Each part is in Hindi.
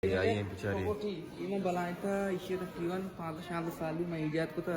आई हैं बेचारे। Ima balaita ishe takriban 5-6 साल में इजाद को था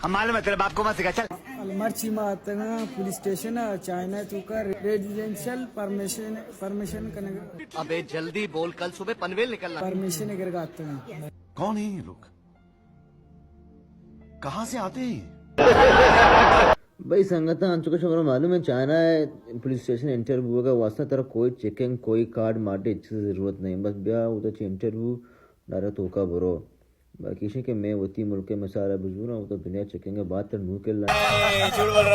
हम मालूम है तेरे बाप को मत सिखा चल। अलमर्ची मातना पुलिस स्टेशन चाइना तो का रेजिडेंशियल परमिशन कने अबे जल्दी बोल, कल सुबह पनवेल निकलना। परमिशन अगर गाते हैं कौन है ये लोग, कहाँ से आते हैं? भाई संगत अंचुका शमरा मालूम है चाइना पुलिस स्टेशन इंटरव्यू का वास्ता तेरा कोई चेकिंग कोई कार्ड माटे इच्छा जरूरत नहीं, बस ब्याह उधर इंटरव्यू डायरेक्ट होका बरो बाकी शे के मैं वती मुल्क में सारा बुजुरा वो तो दुनिया चेकिंग के बाद तक मुंह के ला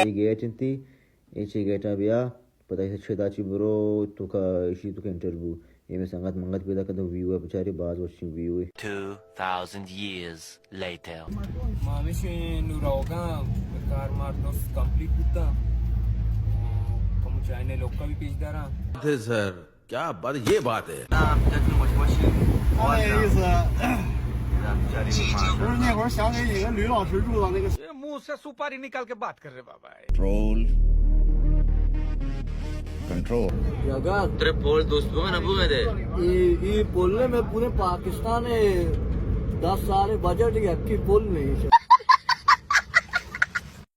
ये गेट इंती एचे गेटा ब्याह पता है छेदाची बरो तो का इसी तो का इंटरव्यू ये में संगत मंगत पैदा कर दो व्यू है बेचारी बाज वशी व्यू है 2000 years later मामेशे नुराओगा कार मार दो कंप्लीट होता कम चाइना लोग का भी पेज दारा सर क्या बात, ये बात है। 不是那会儿想给你跟吕老师住的那个 मुंह से सुपारी निकाल के बात कर रहे बाबा कंट्रोल कंट्रोल तेरे पोल दोस्त को ना बुगे दे ये बोलने में पूरे पाकिस्तान 10 साल बजट की बोल नहीं